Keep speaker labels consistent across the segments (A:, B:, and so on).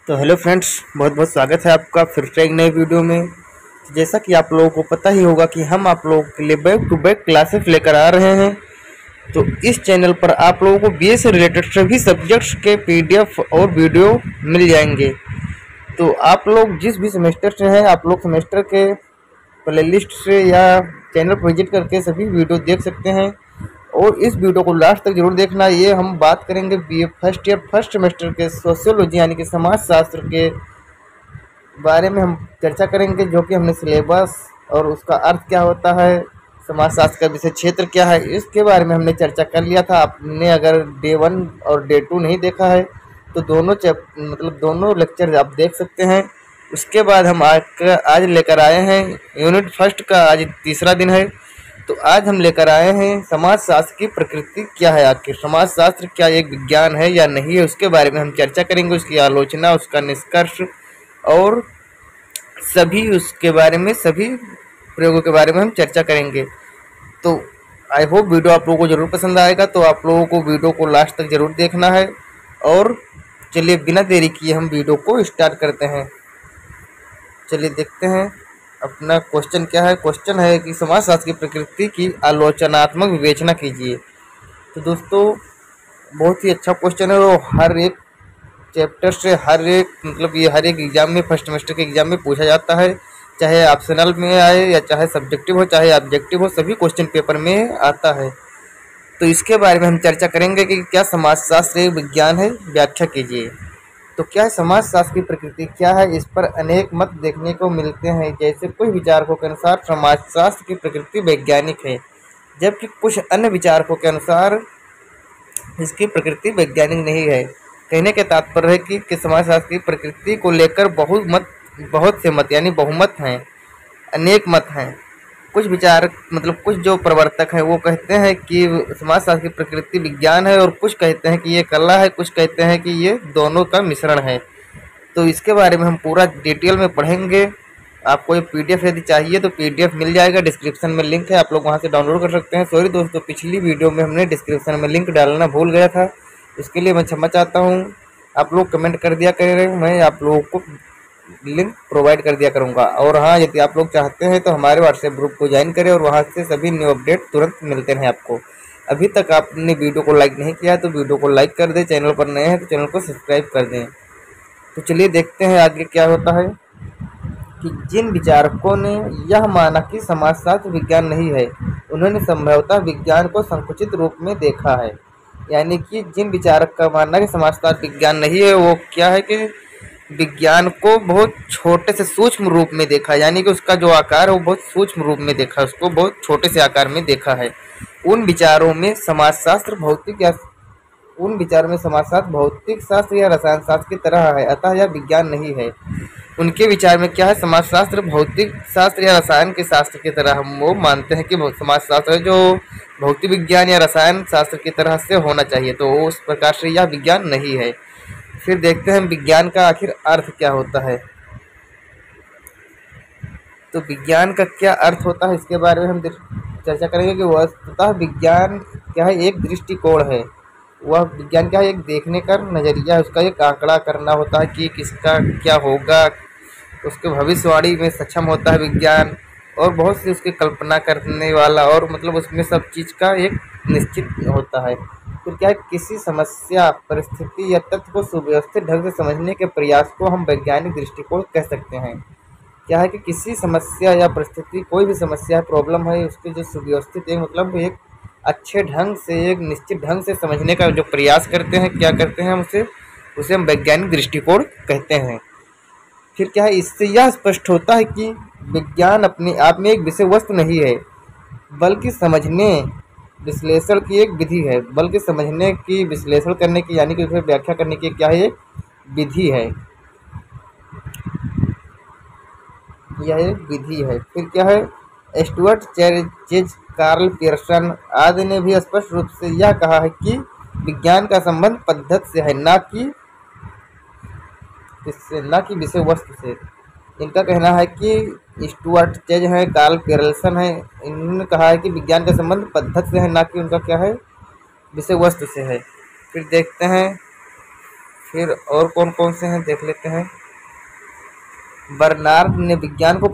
A: तो hello friends, बहुत बहुत स्वागत है आपका फिर से एक नए वीडियो में। तो जैसा कि आप लोगों को पता ही होगा कि हम आप लोगों के लिए बैक टू बैक क्लासेस लेकर आ रहे हैं। तो इस चैनल पर आप लोगों को बीए से रिलेटेड सभी सब्जेक्ट्स के पीडीएफ और वीडियो मिल जाएंगे। तो आप लोग जिस भी सेमेस्टर से हैं, आप लोग सेमेस्टर के प्लेलिस्ट से या चैनल पर विजिट करके सभी वीडियो देख सकते हैं। और इस वीडियो को लास्ट तक जरूर देखना। ये हम बात करेंगे BA first year first semester के सोशियोलॉजी यानी कि समाज शास्त्र के बारे में हम चर्चा करेंगे, जो कि हमने सिलेबस और उसका अर्थ क्या होता है, समाज शास्त्र का विषय क्षेत्र क्या है, इसके बारे में हमने चर्चा कर लिया था। आपने अगर डे 1 और डे 2 नहीं देखा है तो दोनों लेक्चर आप देख सकते हैं। उसके बाद हम आज लेकर आए हैं यूनिट फर्स्ट का, आज तीसरा दिन है। तो आज हम लेकर आए हैं समाज शास्त्र की प्रकृति क्या है। आखिर समाज शास्त्र क्या एक विज्ञान है या नहीं है, उसके बारे में हम चर्चा करेंगे। उसकी आलोचना, उसका निष्कर्ष और सभी उसके बारे में, सभी प्रयोगों के बारे में हम चर्चा करेंगे। तो आई होप वीडियो आप लोगों को ज़रूर पसंद आएगा। तो आप लोगों को वीडियो को लास्ट तक ज़रूर देखना है। और चलिए बिना देरी किए हम वीडियो को स्टार्ट करते हैं। चलिए देखते हैं अपना क्वेश्चन क्या है। क्वेश्चन है कि समाजशास्त्र की प्रकृति की आलोचनात्मक विवेचना कीजिए। तो दोस्तों, बहुत ही अच्छा क्वेश्चन है। वो हर एक चैप्टर से हर एक एग्जाम में, फर्स्ट सेमेस्टर के एग्जाम में पूछा जाता है, चाहे ऑप्शनल में आए या चाहे सब्जेक्टिव हो चाहे ऑब्जेक्टिव हो, सभी क्वेश्चन पेपर में आता है। तो इसके बारे में हम चर्चा करेंगे कि क्या समाजशास्त्र एक विज्ञान है, व्याख्या कीजिए। तो क्या है समाजशास्त्र की प्रकृति क्या है, इस पर अनेक मत देखने को मिलते हैं। जैसे कुछ विचारकों के अनुसार समाजशास्त्र की प्रकृति वैज्ञानिक है, जबकि कुछ अन्य विचारकों के अनुसार इसकी प्रकृति वैज्ञानिक नहीं है। कहने के तात्पर्य है कि समाजशास्त्र की प्रकृति को लेकर बहुत से मत यानी बहुमत हैं, अनेक मत हैं। कुछ विचारक कुछ जो प्रवर्तक हैं वो कहते हैं कि समाजशास्त्र की प्रकृति विज्ञान है, और कुछ कहते हैं कि ये कला है, कुछ कहते हैं कि ये दोनों का मिश्रण है। तो इसके बारे में हम पूरा डिटेल में पढ़ेंगे। आपको ये पीडीएफ यदि चाहिए तो पीडीएफ मिल जाएगा, डिस्क्रिप्शन में लिंक है, आप लोग वहाँ से डाउनलोड कर सकते हैं। सॉरी दोस्तों, पिछली वीडियो में हमने डिस्क्रिप्शन में लिंक डालना भूल गया था, इसके लिए मैं क्षमा चाहता हूँ। आप लोग कमेंट कर दिया करें, मैं आप लोगों को लिंक प्रोवाइड कर दिया करूंगा। और हाँ, यदि आप लोग चाहते हैं तो हमारे व्हाट्सएप ग्रुप को ज्वाइन करें और वहाँ से सभी न्यू अपडेट तुरंत मिलते हैं आपको। अभी तक आपने वीडियो को लाइक नहीं किया तो वीडियो को लाइक कर दें, चैनल पर नए हैं तो चैनल को सब्सक्राइब कर दें। तो चलिए देखते हैं आगे क्या होता है कि जिन विचारकों ने यह माना कि समाजशास्त्र विज्ञान नहीं है, उन्होंने संभवतः विज्ञान को संकुचित रूप में देखा है। यानी कि जिन विचारक का मानना कि समाजशास्त्र विज्ञान नहीं है, वो क्या है कि विज्ञान को बहुत छोटे से सूक्ष्म रूप में देखा, यानी कि उसका जो आकार है वो बहुत सूक्ष्म रूप में देखा, उसको बहुत छोटे से आकार में देखा है। उन विचारों में समाजशास्त्र भौतिक शास्त्र या रसायन शास्त्र की तरह है, अतः यह विज्ञान नहीं है। उनके विचार में क्या है, समाजशास्त्र भौतिक शास्त्र या रसायन के शास्त्र की तरह, हम वो मानते हैं कि समाजशास्त्र जो भौतिक विज्ञान या रसायन शास्त्र की तरह से होना चाहिए, तो उस प्रकार से यह विज्ञान नहीं है। फिर देखते हैं विज्ञान का आखिर अर्थ क्या होता है। तो विज्ञान का क्या अर्थ होता है, इसके बारे में हम चर्चा करेंगे कि वस्तुतः विज्ञान क्या है, एक दृष्टिकोण है। वह विज्ञान क्या है, एक देखने का नज़रिया है, उसका एक आंकड़ा करना होता है कि किसका क्या होगा, उसके भविष्यवाणी में सक्षम होता है विज्ञान। और बहुत सी उसकी कल्पना करने वाला, और उसमें सब चीज़ का एक निश्चित होता है। फिर क्या है, किसी समस्या, परिस्थिति या तथ्य को सुव्यवस्थित ढंग से समझने के प्रयास को हम वैज्ञानिक दृष्टिकोण कह सकते हैं। क्या है कि किसी समस्या या परिस्थिति, कोई भी समस्या है, प्रॉब्लम है, उसके जो सुव्यवस्थित एक अच्छे ढंग से, एक निश्चित ढंग से समझने का जो प्रयास करते हैं, क्या करते हैं, उसे हम वैज्ञानिक दृष्टिकोण कहते हैं। फिर क्या है, इससे यह स्पष्ट होता है कि विज्ञान अपने आप में एक विषय वस्तु नहीं है, बल्कि समझने विश्लेषण की एक विधि है, बल्कि समझने की, विश्लेषण करने की, यानी कि उसे व्याख्या करने की क्या है, एक विधि है, यह एक विधि है। फिर क्या है, स्टुअर्ट चेज, कार्ल पियर्सन आदि ने भी स्पष्ट रूप से यह कहा है कि विज्ञान का संबंध पद्धति से है, ना कि विषय वस्तु से। इनका कहना है कि स्टुअर्ट चेज है, कार्ल पियर्सन है, इन्होंने कहा है कि विज्ञान का संबंध पद्धति से है, ना कि उनका क्या है, विषय वस्तु से है। फिर देखते हैं फिर और कौन कौन से हैं देख लेते हैं। बर्नार्ड ने विज्ञान को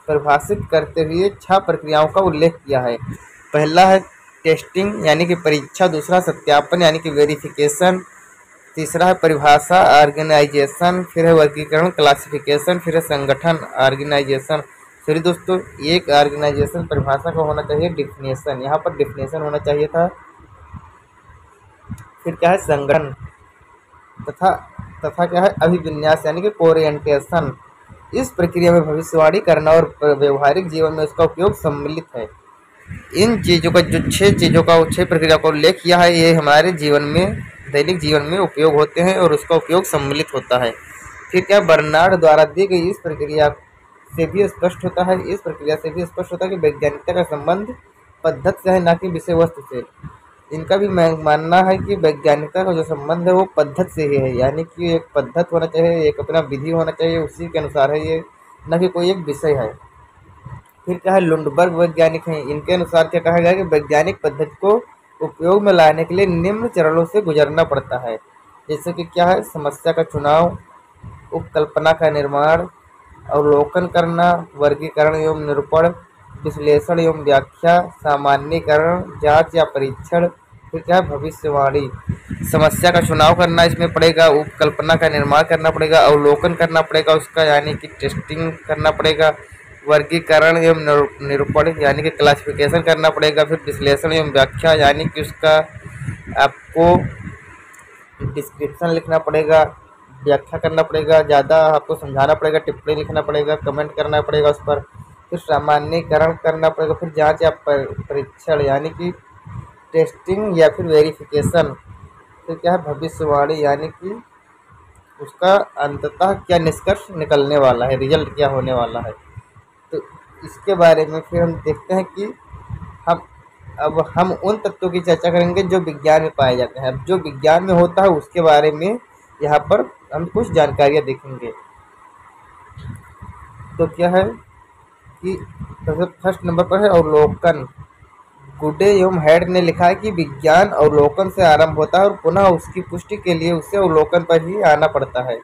A: परिभाषित करते हुए 6 प्रक्रियाओं का उल्लेख किया है। पहला है टेस्टिंग यानी कि परीक्षा, दूसरा सत्यापन यानी कि वेरिफिकेशन, तीसरा है परिभाषा ऑर्गेनाइजेशन, फिर है वर्गीकरण क्लासिफिकेशन, फिर है संगठन ऑर्गेनाइजेशन। फिर दोस्तों एक ऑर्गेनाइजेशन परिभाषा का होना चाहिए डिफिनेशन, यहाँ पर डिफिनेशन होना चाहिए था। फिर क्या है संगठन, तथा तथा क्या है अभिविन्यास यानी कि ओरिएंटेशन। इस प्रक्रिया में भविष्यवाणी करना और व्यवहारिक जीवन में उसका उपयोग सम्मिलित है। इन चीज़ों का जो 6 प्रक्रिया का उल्लेख किया है, ये हमारे जीवन में दैनिक जीवन में उपयोग होते हैं और उसका उपयोग सम्मिलित होता है। फिर क्या बर्नार्ड द्वारा दी गई इस प्रक्रिया से भी स्पष्ट होता है कि वैज्ञानिकता का संबंध पद्धति से है, ना कि विषय वस्तु से। इनका भी मानना है कि वैज्ञानिकता का जो संबंध है वो पद्धति से ही है, यानी कि एक पद्धति होना चाहिए, एक अपना विधि होना चाहिए, उसी के अनुसार है ये, न कि कोई एक विषय है। फिर क्या है लुंडबर्ग वैज्ञानिक हैं, इनके अनुसार क्या कहा गया कि वैज्ञानिक पद्धति को उपयोग में लाने के लिए निम्न चरणों से गुजरना पड़ता है। जैसे कि क्या है समस्या का चुनाव, उपकल्पना का निर्माण, अवलोकन करना, वर्गीकरण एवं निरूपण, विश्लेषण एवं व्याख्या, सामान्यीकरण, जांच या परीक्षण। फिर क्या है भविष्यवाणी, समस्या का चुनाव करना इसमें पड़ेगा, उपकल्पना का निर्माण करना पड़ेगा, अवलोकन करना पड़ेगा उसका यानी कि टेस्टिंग करना पड़ेगा, वर्गीकरण एवं निरूपण यानी कि क्लासिफिकेशन करना पड़ेगा, फिर विश्लेषण एवं व्याख्या यानी कि उसका आपको डिस्क्रिप्शन लिखना पड़ेगा, व्याख्या करना पड़ेगा, ज़्यादा आपको समझाना पड़ेगा, टिप्पणी लिखना पड़ेगा, कमेंट करना पड़ेगा उस पर, फिर सामान्यीकरण करना पड़ेगा, फिर जांच या परीक्षण यानी कि टेस्टिंग या फिर वेरिफिकेशन। फिर क्या है भविष्यवाणी यानी कि उसका अंततः क्या निष्कर्ष निकलने वाला है, रिजल्ट क्या होने वाला है। तो इसके बारे में फिर हम देखते हैं कि हम उन तत्वों की चर्चा करेंगे जो विज्ञान में पाए जाते हैं। अब जो विज्ञान में होता है उसके बारे में यहाँ पर हम कुछ जानकारियाँ देखेंगे। तो क्या है कि फर्स्ट नंबर पर है अवलोकन। गुडे एवं हेड ने लिखा है कि विज्ञान अवलोकन से आरंभ होता है और पुनः उसकी पुष्टि के लिए उसे अवलोकन पर ही आना पड़ता है।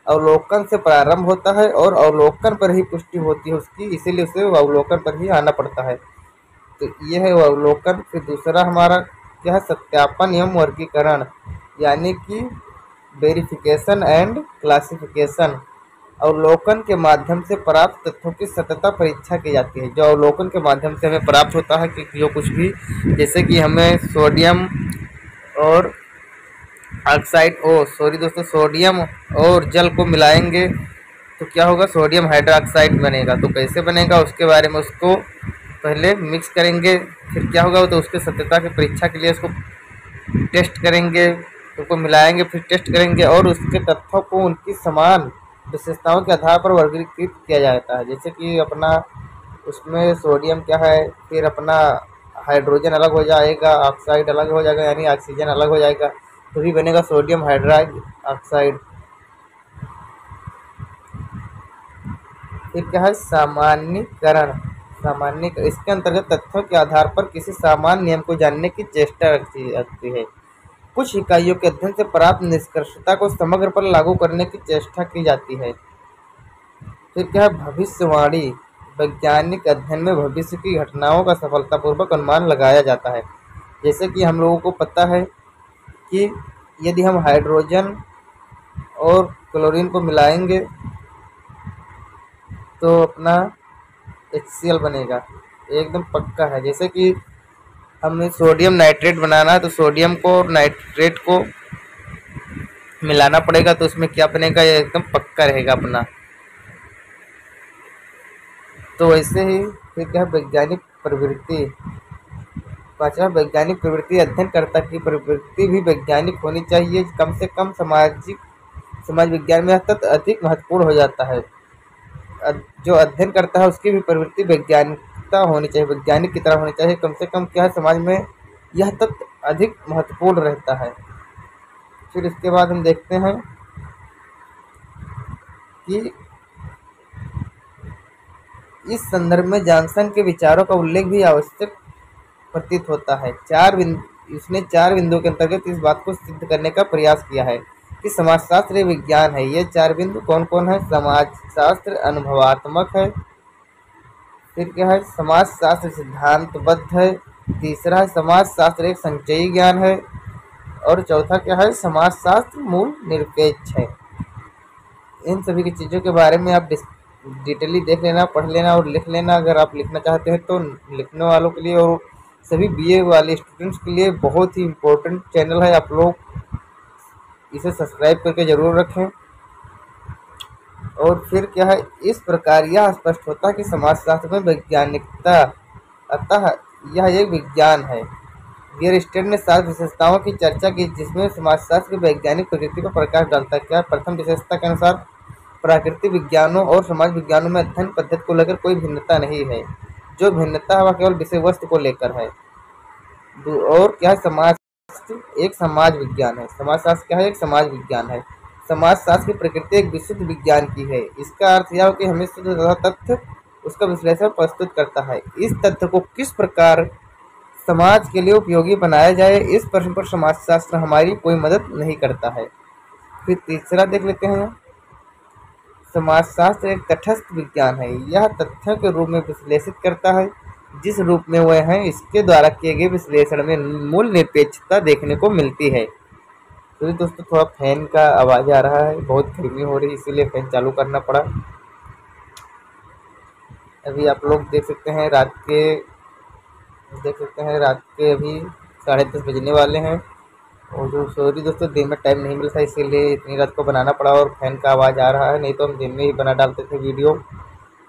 A: अवलोकन से प्रारंभ होता है और अवलोकन पर ही पुष्टि होती है उसकी, इसीलिए उसे अवलोकन पर ही आना पड़ता है। तो ये है अवलोकन। फिर दूसरा हमारा क्या है सत्यापन एवं वर्गीकरण यानी कि वेरिफिकेशन एंड क्लासिफिकेशन। अवलोकन के माध्यम से प्राप्त तथ्यों की सततता परीक्षा की जाती है। जो अवलोकन के माध्यम से हमें प्राप्त होता है कि जो कुछ भी, जैसे कि हमें सोडियम और सोडियम और जल को मिलाएंगे तो क्या होगा, सोडियम हाइड्रोक्साइड बनेगा। तो कैसे बनेगा उसके बारे में, उसको पहले मिक्स करेंगे, फिर क्या होगा तो उसके सत्यता की परीक्षा के लिए उसको टेस्ट करेंगे, उसको मिलाएंगे, फिर टेस्ट करेंगे और उसके तथ्यों को उनकी समान विशेषताओं के आधार पर वर्गीकृत किया जाता है। जैसे कि अपना उसमें सोडियम क्या है, फिर अपना हाइड्रोजन अलग हो जाएगा, ऑक्साइड अलग हो जाएगा यानी ऑक्सीजन अलग हो जाएगा, तो भी बनेगा सोडियम हाइड्रोक्साइड। फिर क्या है सामान्यीकरण। इसके अंतर्गत तथ्यों के आधार पर किसी सामान्य नियम को जानने की चेष्टा रखती है। कुछ इकाइयों के अध्ययन से प्राप्त निष्कर्षता को समग्र पर लागू करने की चेष्टा की जाती है। फिर क्या है भविष्यवाणी। वैज्ञानिक अध्ययन में भविष्य की घटनाओं का सफलतापूर्वक अनुमान लगाया जाता है। जैसे कि हम लोगों को पता है कि यदि हम हाइड्रोजन और क्लोरीन को मिलाएंगे तो अपना HCl बनेगा, एकदम पक्का है। जैसे कि हमें सोडियम नाइट्रेट बनाना है तो सोडियम को और नाइट्रेट को मिलाना पड़ेगा, तो उसमें क्या बनेगा, ये एकदम पक्का रहेगा अपना। तो वैसे ही फिर क्या है वैज्ञानिक प्रवृत्ति। पांचवा वैज्ञानिक प्रवृत्ति। अध्ययनकर्ता की प्रवृत्ति भी वैज्ञानिक होनी चाहिए। कम से कम समाज विज्ञान में तत्व अधिक महत्वपूर्ण हो जाता है। जो अध्ययन करता है उसकी भी प्रवृत्ति वैज्ञानिकता होनी चाहिए, वैज्ञानिक की तरह होनी चाहिए। कम से कम क्या है समाज में यह तत्व अधिक महत्वपूर्ण रहता है। फिर इसके बाद हम देखते हैं कि इस संदर्भ में जॉनसन के विचारों का उल्लेख भी आवश्यक प्रतीत होता है। उसने 4 बिंदुओं के अंतर्गत इस बात को सिद्ध करने का प्रयास किया है कि समाजशास्त्र एक विज्ञान है। ये 4 बिंदु कौन कौन है? समाजशास्त्र अनुभवात्मक है, फिर क्या है? समाजशास्त्र सिद्धांतबद्ध है, तीसरा है समाजशास्त्र एक संचयी ज्ञान है, और चौथा क्या है? समाजशास्त्र मूल निरपेक्ष है। इन सभी की चीज़ों के बारे में आप डिटेली देख लेना, पढ़ लेना और लिख लेना। अगर आप लिखना चाहते हैं तो लिखने वालों के लिए और सभी बीए वाले स्टूडेंट्स के लिए बहुत ही इम्पोर्टेंट चैनल है। आप लोग इसे सब्सक्राइब करके ज़रूर रखें। और फिर क्या है? इस प्रकार यह स्पष्ट होता है कि समाजशास्त्र में वैज्ञानिकता, अतः यह एक विज्ञान है। बियरस्टेड ने 7 विशेषताओं की चर्चा की जिसमें समाजशास्त्र की वैज्ञानिक प्रकृति पर प्रकाश डालता है। क्या? प्रथम विशेषता के अनुसार प्राकृतिक विज्ञानों और समाज विज्ञानों में अध्ययन पद्धति को लेकर कोई भिन्नता नहीं है। जो भिन्नता है वह केवल विषय वस्तु को लेकर है। और क्या है? समाजशास्त्र एक समाज विज्ञान है। समाजशास्त्र क्या है? एक समाज विज्ञान है। समाजशास्त्र की प्रकृति एक विशुद्ध विज्ञान की है। इसका अर्थ यह है कि हमें शुद्ध तथा तथ्य उसका विश्लेषण प्रस्तुत करता है। इस तथ्य को किस प्रकार समाज के लिए उपयोगी बनाया जाए, इस प्रश्न पर समाजशास्त्र हमारी कोई मदद नहीं करता है। फिर तीसरा देख लेते हैं। समाजशास्त्र एक तटस्थ विज्ञान है। यह तथ्यों के रूप में विश्लेषित करता है जिस रूप में वह हैं। इसके द्वारा किए गए विश्लेषण में मूल निरपेक्षता देखने को मिलती है। तो दोस्तों थोड़ा फैन का आवाज़ आ रहा है, बहुत गर्मी हो रही है इसीलिए फैन चालू करना पड़ा। अभी आप लोग देख सकते हैं रात के अभी 10:30 बजने वाले हैं। और जो सॉरी दोस्तों, दिन में टाइम नहीं मिलता इसीलिए इतनी रात को बनाना पड़ा और फैन का आवाज़ आ रहा है, नहीं तो हम दिन में ही बना डालते थे वीडियो।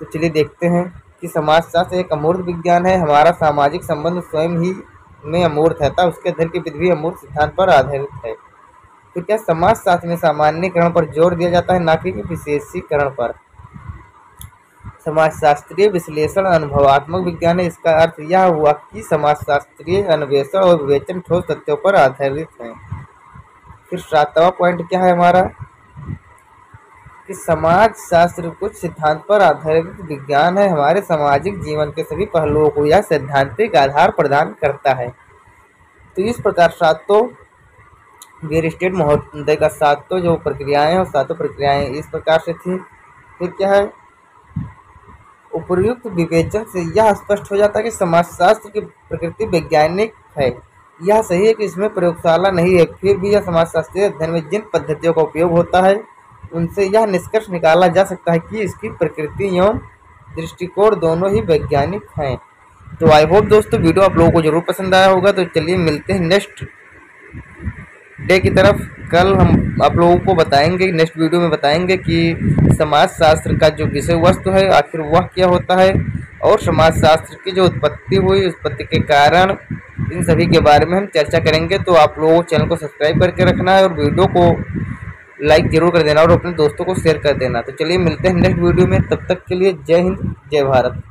A: तो चलिए देखते हैं कि समाजशास्त्र एक अमूर्त विज्ञान है। हमारा सामाजिक संबंध स्वयं ही में अमूर्त है, तथा उसके अध्ययन की विधि भी अमूर्त सिद्धांत पर आधारित है। तो क्या? समाजशास्त्र में सामान्यीकरण पर जोर दिया जाता है, ना कि विशेषीकरण पर। समाजशास्त्रीय विश्लेषण अनुभवात्मक विज्ञान है। इसका अर्थ यह हुआ कि समाजशास्त्रीय अन्वेषण और विवेचन ठोस तथ्यों पर आधारित है। फिर 7वां पॉइंट क्या है हमारा? कि समाजशास्त्र कुछ सिद्धांत पर आधारित विज्ञान है। हमारे सामाजिक जीवन के सभी पहलुओं को यह सैद्धांतिक आधार प्रदान करता है। तो इस प्रकार सातों बियरस्टेड महोदय का सातों जो प्रक्रियाएं हैं, सातों प्रक्रियाएं इस प्रकार से थी। फिर क्या है? उपर्युक्त विवेचन से यह स्पष्ट हो जाता है कि समाजशास्त्र की प्रकृति वैज्ञानिक है। यह सही है कि इसमें प्रयोगशाला नहीं है, फिर भी यह समाजशास्त्रीय अध्ययन में जिन पद्धतियों का उपयोग होता है उनसे यह निष्कर्ष निकाला जा सकता है कि इसकी प्रकृति एवं दृष्टिकोण दोनों ही वैज्ञानिक हैं। तो आई होप दोस्तों वीडियो आप लोगों को जरूर पसंद आया होगा। तो चलिए मिलते हैं नेक्स्ट डे की तरफ। कल हम आप लोगों को बताएंगे, नेक्स्ट वीडियो में बताएंगे कि समाजशास्त्र का जो विषय वस्तु है आखिर वह क्या होता है, और समाजशास्त्र की जो उत्पत्ति हुई, उत्पत्ति के कारण, इन सभी के बारे में हम चर्चा करेंगे। तो आप लोगों को चैनल को सब्सक्राइब करके रखना है और वीडियो को लाइक जरूर कर देना और अपने दोस्तों को शेयर कर देना। तो चलिए मिलते हैं नेक्स्ट वीडियो में, तब तक के लिए जय हिंद जय भारत।